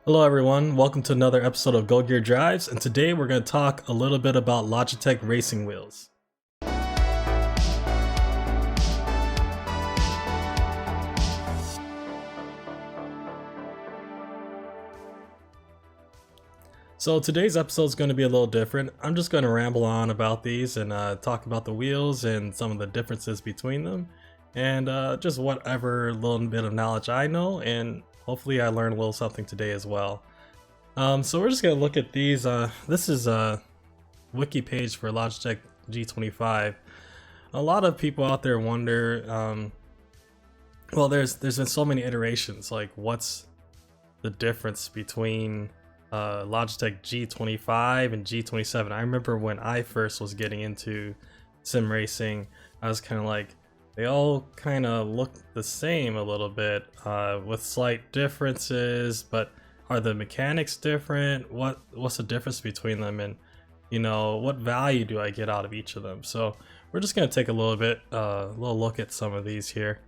Hello everyone, welcome to another episode of Go Gear Drives, and today we're going to talk a little bit about Logitech Racing Wheels. So today's episode is going to be a little different. I'm just going to ramble on about these and talk about the wheels and some of the differences between them, and just whatever little bit of knowledge I know, and hopefully I learned a little something today as well. So we're just going to look at these. This is a wiki page for Logitech G25. A lot of people out there wonder, well, there's been so many iterations, like what's the difference between Logitech G25 and G27. I remember when I first was getting into sim racing, I was kind of like, they all kind of look the same a little bit, with slight differences, but are the mechanics different? What's the difference between them, and what value do I get out of each of them? So we're just gonna take a little look at some of these here.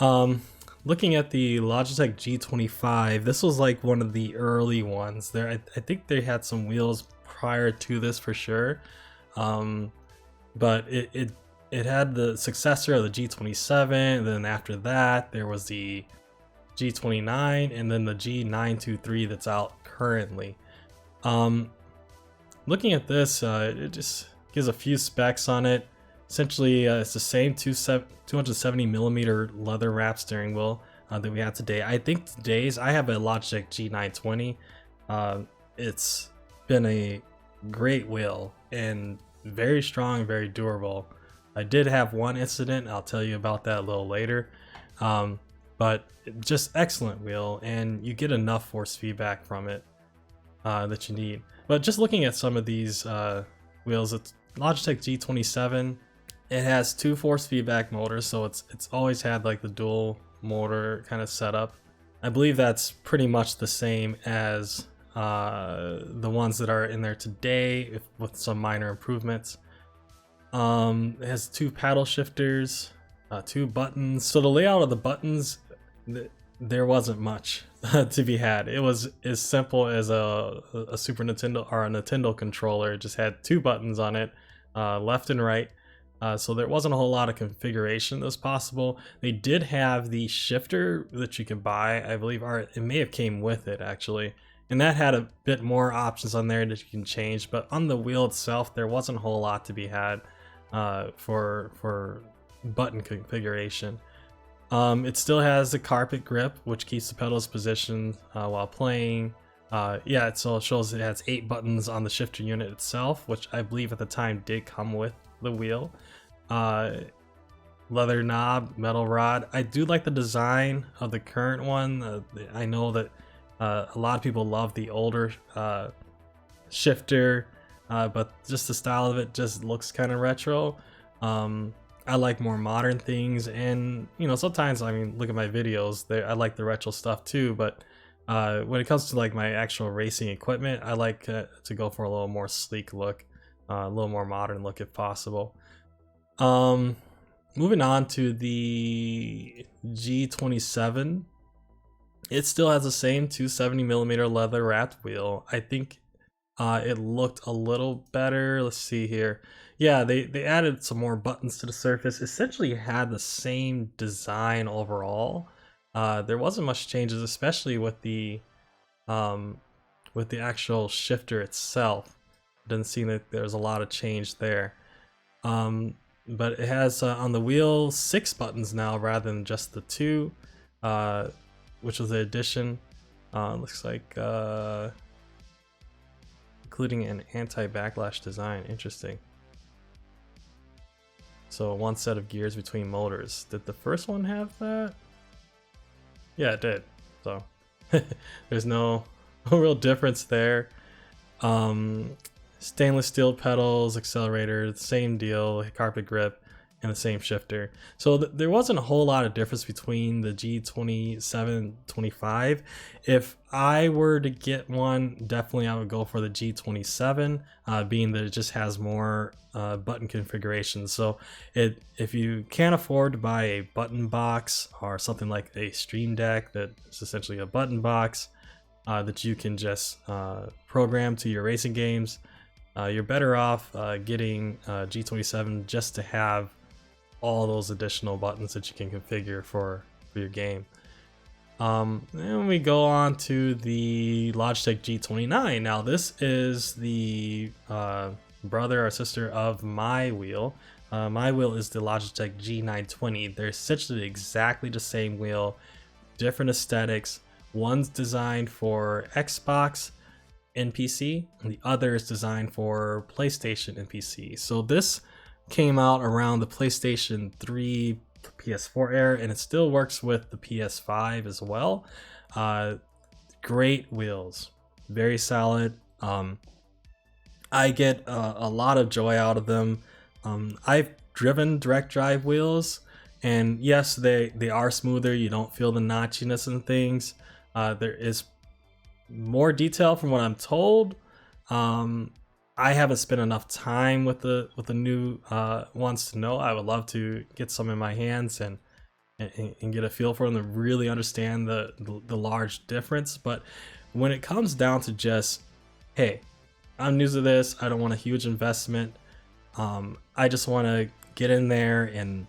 Looking at the Logitech G25, this was like one of the early ones. I think they had some wheels prior to this for sure, but it had the successor of the G27, and then after that there was the G29, and then the G923 that's out currently. Looking at this, it just gives a few specs on it. Essentially, it's the same 270 millimeter leather wrap steering wheel that we have today. I think I have a Logitech G920. It's been a great wheel and very strong, very durable. I did have one incident. I'll tell you about that a little later. But just excellent wheel, and you get enough force feedback from it that you need. But just looking at some of these wheels, it's Logitech G27. It has two force feedback motors, so it's always had like the dual motor kind of setup. I believe that's pretty much the same as the ones that are in there today, with some minor improvements. It has two paddle shifters, two buttons. So the layout of the buttons, there wasn't much to be had. It was as simple as a Super Nintendo or a Nintendo controller. It just had two buttons on it, left and right. So there wasn't a whole lot of configuration that was possible. They did have the shifter that you can buy, I believe, or it may have came with it actually. And that had a bit more options on there that you can change. But on the wheel itself, there wasn't a whole lot to be had for button configuration. It still has the carpet grip, which keeps the pedals positioned while playing. Yeah, so it shows it has 8 buttons on the shifter unit itself, which I believe at the time did come with the wheel. Leather knob, metal rod. I do like the design of the current one. I know that a lot of people love the older shifter, but just the style of it just looks kind of retro. I like more modern things, and sometimes, I mean, look at my videos, I like the retro stuff too, but when it comes to like my actual racing equipment, I like to go for a little more sleek look, a little more modern look if possible. Moving on to the G27, it still has the same 270 millimeter leather wrapped wheel. I think it looked a little better. Let's see here. Yeah, they added some more buttons to the surface. Essentially had the same design overall. There wasn't much changes, especially with the actual shifter itself. Didn't seem that there's a lot of change there. But it has on the wheel 6 buttons now rather than just the 2, which was the addition. Looks like including an anti-backlash design. Interesting. So one set of gears between motors. Did the first one have that? Yeah, it did. So there's no real difference there. Stainless steel pedals, accelerator, same deal, carpet grip, and the same shifter. So there wasn't a whole lot of difference between the G27, 25. If I were to get one, definitely I would go for the G27, being that it just has more button configurations. So if you can't afford to buy a button box or something like a Stream Deck that is essentially a button box, that you can just program to your racing games. You're better off getting G27 just to have all those additional buttons that you can configure for your game. Then we go on to the Logitech G29. Now this is the brother or sister of my wheel. My wheel is the Logitech G920. They're essentially exactly the same wheel, different aesthetics. One's designed for Xbox and PC, and the other is designed for PlayStation and PC. So this came out around the PlayStation 3 PS4 era, and it still works with the PS5 as well. Great wheels, very solid. I get a lot of joy out of them. I've driven direct drive wheels, and yes, they are smoother. You don't feel the notchiness and things. There is more detail from what I'm told. I haven't spent enough time with the new ones to know. I would love to get some in my hands and get a feel for them to really understand the large difference. But when it comes down to just, hey, I'm new to this, I don't want a huge investment. I just want to get in there and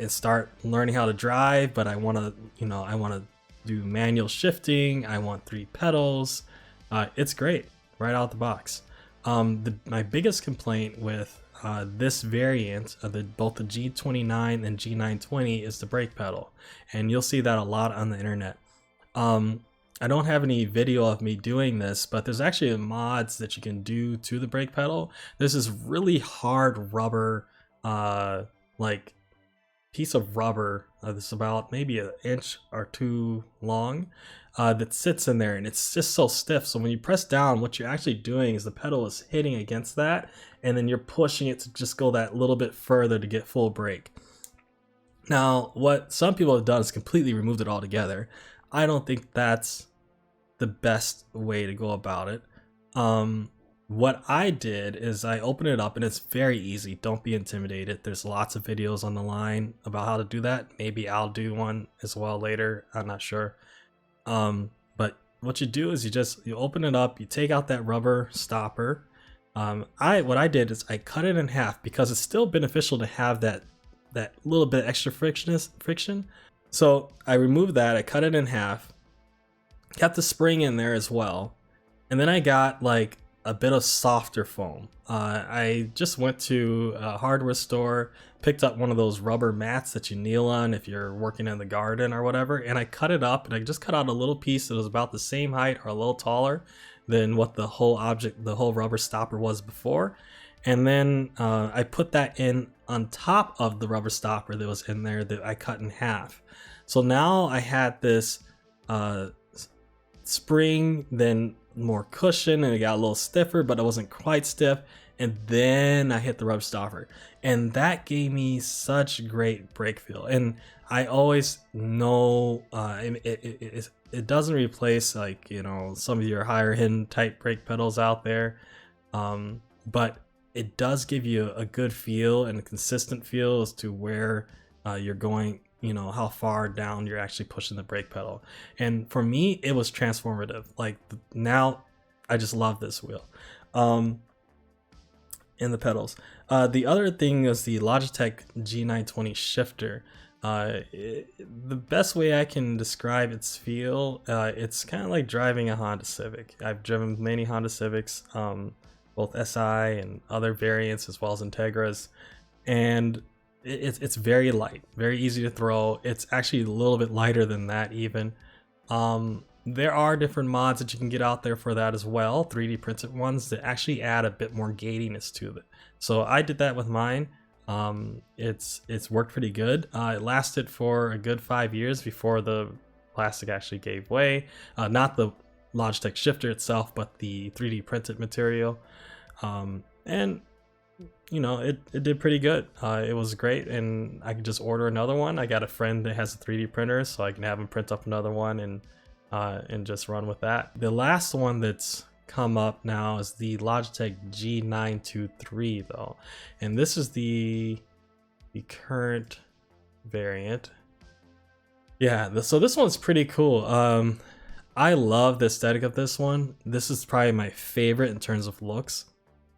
start learning how to drive. But I want to do manual shifting. I want 3 pedals. It's great right out the box. My biggest complaint with this variant of both the G29 and G920 is the brake pedal, and you'll see that a lot on the internet. I don't have any video of me doing this, but there's actually mods that you can do to the brake pedal. There's this really hard rubber, like piece of rubber that's about maybe 1 inch or 2 long, that sits in there, and it's just so stiff. So when you press down, what you're actually doing is the pedal is hitting against that, and then you're pushing it to just go that little bit further to get full brake. Now, what some people have done is completely removed it altogether. I don't think that's the best way to go about it. What I did is I opened it up, and it's very easy. Don't be intimidated. There's lots of videos on the line about how to do that. Maybe I'll do one as well later. I'm not sure. But what you do is you open it up, you take out that rubber stopper. What I did is I cut it in half because it's still beneficial to have that little bit extra friction. So I removed that, I cut it in half, kept the spring in there as well, and then I got like a bit of softer foam. I just went to a hardware store, picked up one of those rubber mats that you kneel on if you're working in the garden or whatever, and I cut it up, and I just cut out a little piece that was about the same height or a little taller than what the whole rubber stopper was before. And then I put that in on top of the rubber stopper that was in there that I cut in half. So now I had this spring, then more cushion, and it got a little stiffer, but it wasn't quite stiff. And then I hit the rubber stopper, and that gave me such great brake feel. And I always know it doesn't replace, like, you know, some of your higher end type brake pedals out there, but it does give you a good feel and a consistent feel as to where you're going, you know, how far down you're actually pushing the brake pedal. And for me, it was transformative. Like, now I just love this wheel. And the pedals. The other thing is the Logitech G920 shifter. The best way I can describe its feel, it's kind of like driving a Honda Civic. I've driven many Honda Civics, both SI and other variants, as well as Integras, and it's very light, very easy to throw. It's actually a little bit lighter than that even. There are different mods that you can get out there for that as well, 3D printed ones that actually add a bit more gatiness to it. So I did that with mine. It's worked pretty good. It lasted for a good 5 years before the plastic actually gave way. Not the Logitech shifter itself, but the 3D printed material. And you know, it did pretty good. It was great, and I could just order another one. I got a friend that has a 3D printer, so I can have him print up another one and just run with that. The last one that's come up now is the Logitech G923 though, and this is the current variant. Yeah, so this one's pretty cool. I love the aesthetic of this one. This is probably my favorite in terms of looks.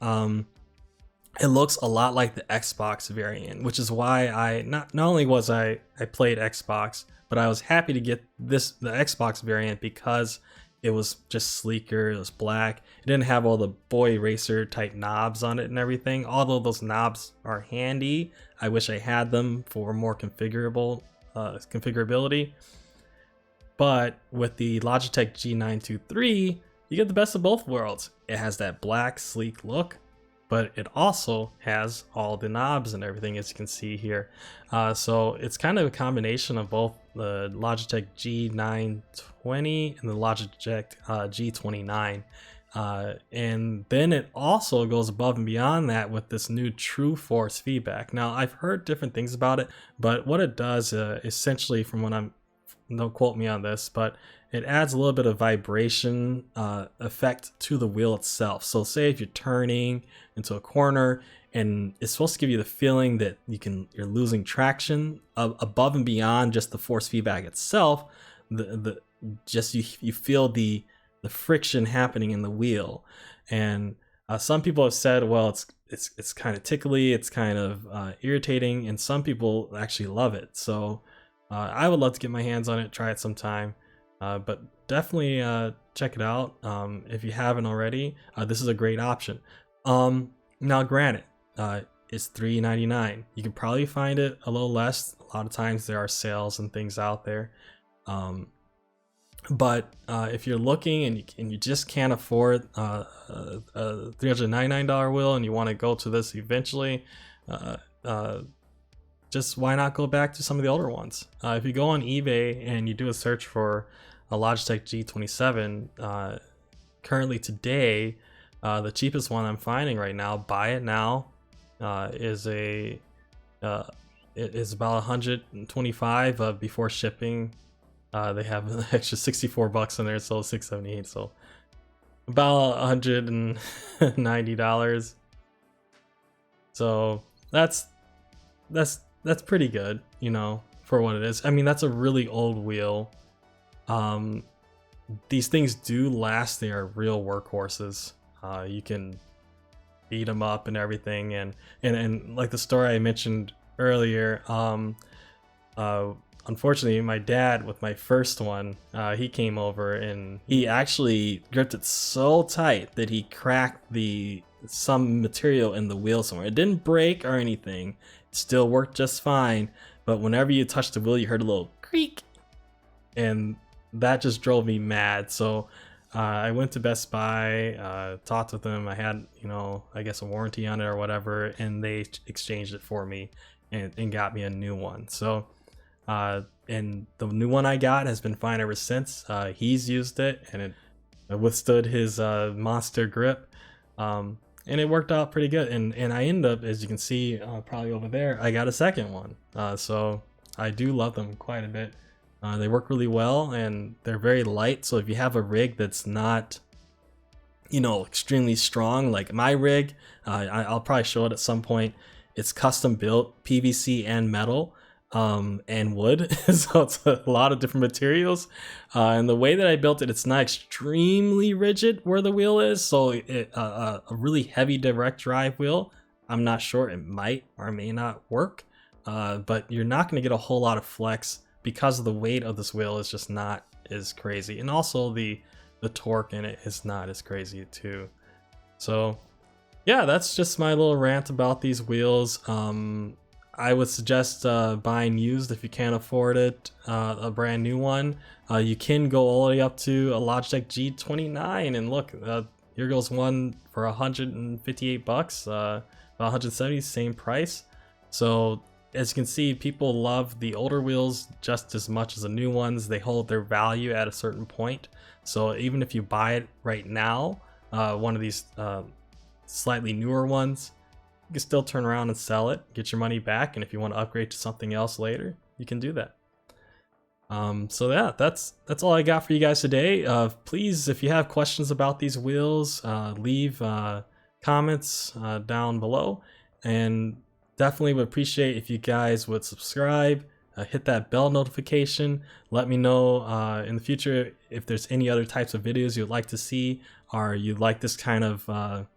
It looks a lot like the Xbox variant, which is why not only was I played Xbox, but I was happy to get the Xbox variant because it was just sleeker, it was black, it didn't have all the boy racer type knobs on it and everything. Although those knobs are handy, I wish I had them for more configurability. But with the Logitech G923, you get the best of both worlds. It has that black sleek look, but it also has all the knobs and everything, as you can see here. So it's kind of a combination of both the Logitech G920 and the Logitech G29. And then it also goes above and beyond that with this new true force feedback. Now, I've heard different things about it, but what it does essentially, from what don't quote me on this, but it adds a little bit of vibration effect to the wheel itself. So say if you're turning into a corner and it's supposed to give you the feeling that you're losing traction above and beyond just the force feedback itself, you feel the friction happening in the wheel. And some people have said, well, it's kind of tickly, it's kind of irritating, and some people actually love it. So I would love to get my hands on it, try it sometime. But definitely check it out if you haven't already. This is a great option. Now, granted, it's $3.99. You can probably find it a little less. A lot of times there are sales and things out there. But if you're looking and you just can't afford a $399 wheel and you want to go to this eventually, just why not go back to some of the older ones? If you go on eBay and you do a search for a Logitech G27, currently today, the cheapest one I'm finding right now, buy it now, is about $125 before shipping. They have an extra $64 in there, so $678, so about $190. So that's pretty good, you know, for what it is. I mean, that's a really old wheel. These things do last. They are real workhorses. You can beat them up and everything, and like the story I mentioned earlier, unfortunately my dad, with my first one, he came over and he actually gripped it so tight that he cracked some material in the wheel somewhere. It didn't break or anything, it still worked just fine, but whenever you touched the wheel you heard a little creak, and that just drove me mad. So I went to Best Buy, talked with them. I had, I guess a warranty on it or whatever, and they exchanged it for me and got me a new one. So and the new one I got has been fine ever since. He's used it and it withstood his monster grip, and it worked out pretty good. And I ended up, as you can see probably over there, I got a second one. So I do love them quite a bit. They work really well and they're very light. So if you have a rig that's not, extremely strong, like my rig, I'll probably show it at some point. It's custom built, PVC and metal, and wood. So it's a lot of different materials. And the way that I built it, it's not extremely rigid where the wheel is. So a really heavy direct drive wheel, I'm not sure, it might or may not work. But you're not going to get a whole lot of flex, because of the weight of this wheel is just not as crazy, and also the torque in it is not as crazy too. So yeah, that's just my little rant about these wheels. I would suggest buying used if you can't afford it. A brand new one, you can go all the way up to a Logitech G29, and look, here goes one for $158, about 170, same price. So as you can see, people love the older wheels just as much as the new ones. They hold their value at a certain point. So even if you buy it right now, one of these slightly newer ones, you can still turn around and sell it, get your money back, and if you want to upgrade to something else later, you can do that. So yeah, that's all I got for you guys today. Please, if you have questions about these wheels, leave comments down below, and definitely would appreciate if you guys would subscribe, hit that bell notification. Let me know in the future if there's any other types of videos you'd like to see, or you'd like this kind of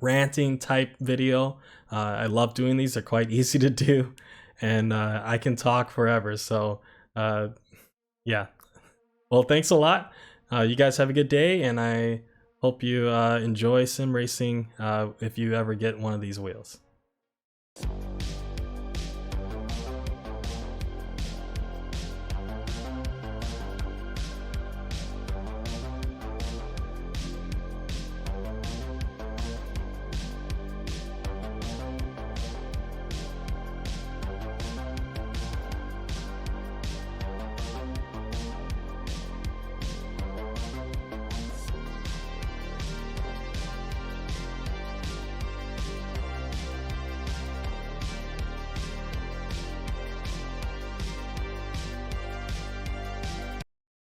ranting type video. I love doing these. They're quite easy to do, and I can talk forever. So yeah. Well, thanks a lot. You guys have a good day, and I hope you enjoy sim racing if you ever get one of these wheels.